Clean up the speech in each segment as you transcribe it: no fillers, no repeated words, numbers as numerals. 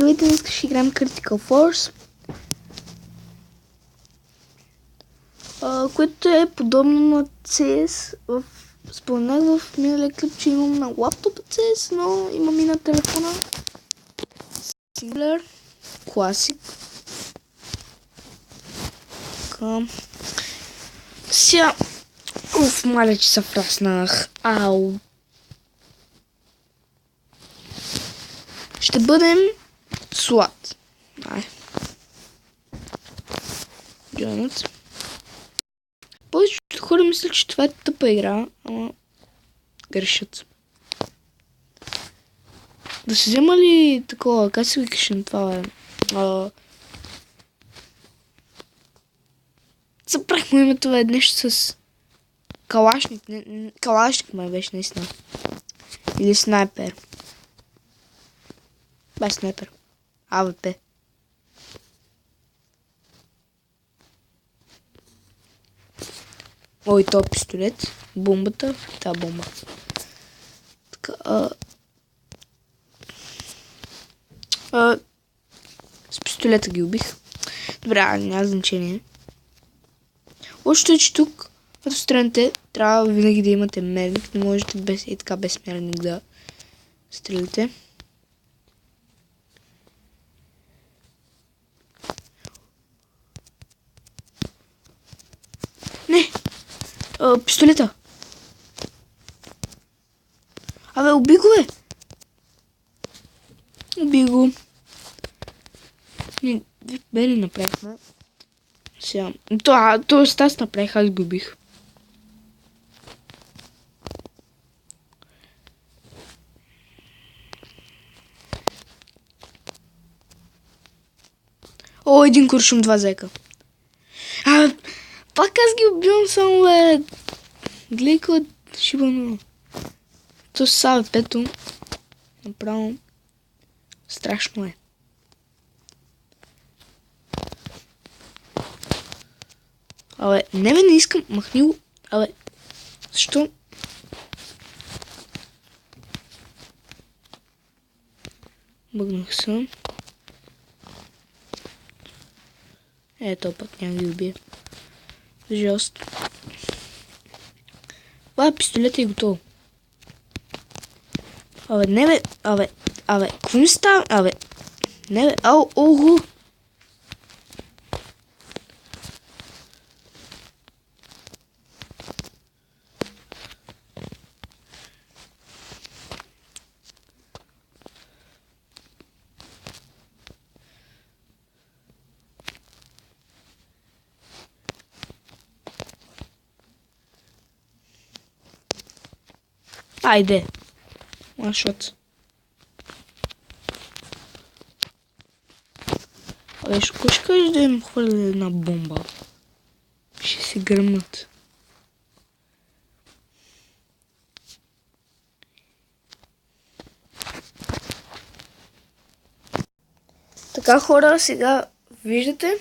Здравейте, днес ще играем Critical Force, което е подобно на CS. Споменах в миналия клип, че имам на лаптопа CS, но имам и на телефона. Singular, Classic. Сега, маля, че се враснах. Ау. Ще бъдем слад. Ай. Гранат. Повечето хора мислят, че това е тъпа игра, ама грешат. Да се взема ли такова, как се викаш на това, бе? Забрах му името, бе, нещо с калашник. Калашник май беше наистина. Или снайпер. Бе, снайпер. АВП. Ой, то пистолет. Бомбата. Та бомба. Така, с пистолета ги убих. Добре, няма значение. Лошото е, че тук, като стреляте, трябва винаги да имате мерник. Не можете без мерник да стреляте. Не! Пистолета! Абе, уби го, бе! Уби го. Не, бе ли направихме? Сега. То аз направих, аз го убих. О, един куршум, 2 зека. Пак аз ги убивам само, бе. Гледай какво шибано. То са пето. Направо. Страшно е. Абе, не искам. Махни го. Абе, защо? Бъгнах се. Ето пък няма ги убие. Жалост. Това пистолета е готово. Абе, не бе, абе, какво ми става? Абе, не бе, ого! Айде! Машот. Абе, ще кажеш да им хвърля една бомба. Ще се гръмнат. Така, хора, сега виждате.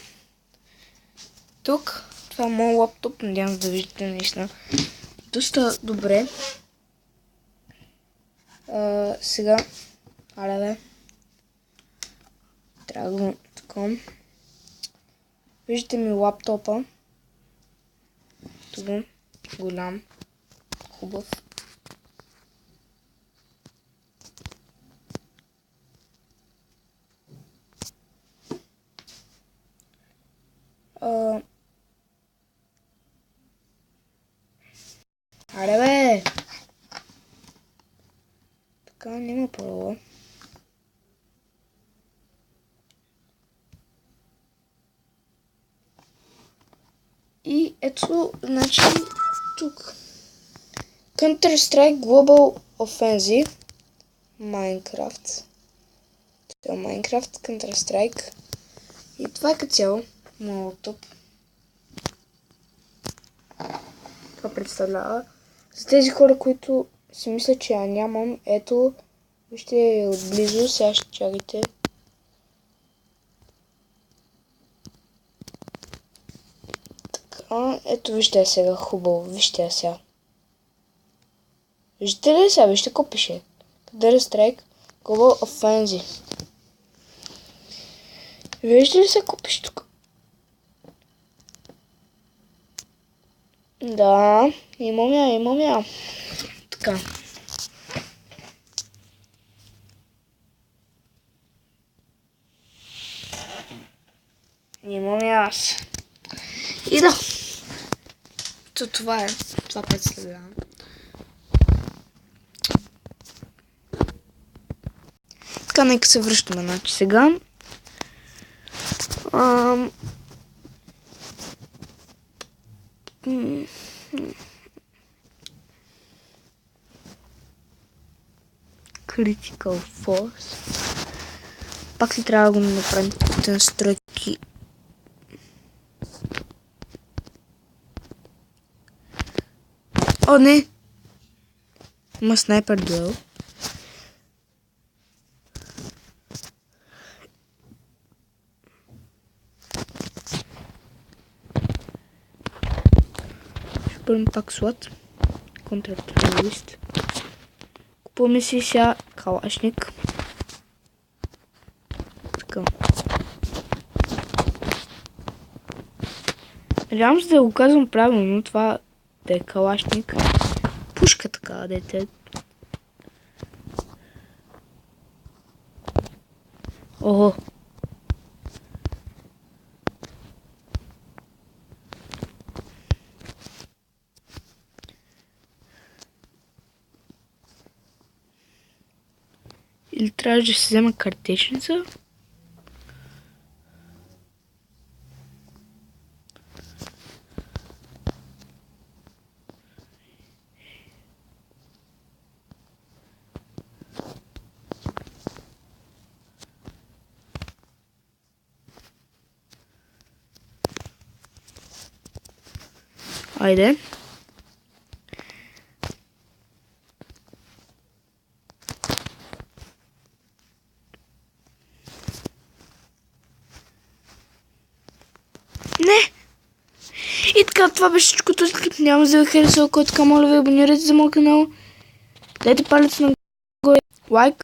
Тук, това е моят лаптоп, надявам се да виждате наистина. Доста добре. Сега, бе. Трябва да го таком. Виждате ми лаптопа. Тук, голям, хубав. Бе! Така, няма парола. И ето, значи, тук. Counter-Strike Global Offensive. Minecraft. Minecraft, Counter-Strike. И това е като цяло. Моят лаптоп. Това представлява. За тези хора, които си мислят, че я нямам, ето, вижте отблизо, сега ще чакайте. Така, ето вижте сега, хубаво, вижте сега. Виждате ли сега, вижте какво пише. Counter-Strike Global Offensive. Виждаш ли се купиш тук? Да, имам я. Така. Имам я аз. И да. Това е. Това представлявам. Така, нека се връщаме. Значи сега. Critical Force. Пак ли трябва да го направим каквито настройки? О, не! Има снайпер дуел. Ще бъдем пак слот. Контртерорист. Купуваме си сега калашник. Така. Надявам се да го казвам правилно, това да е калашник. Пушка така, дете. Ого. Или трябва да се взема картечница? Айде. Не! И така, това беше всичко този клип. Няма да ви харесва, който така, моля ви, абонирайте за моят канал. Дайте палец нагоре, лайк.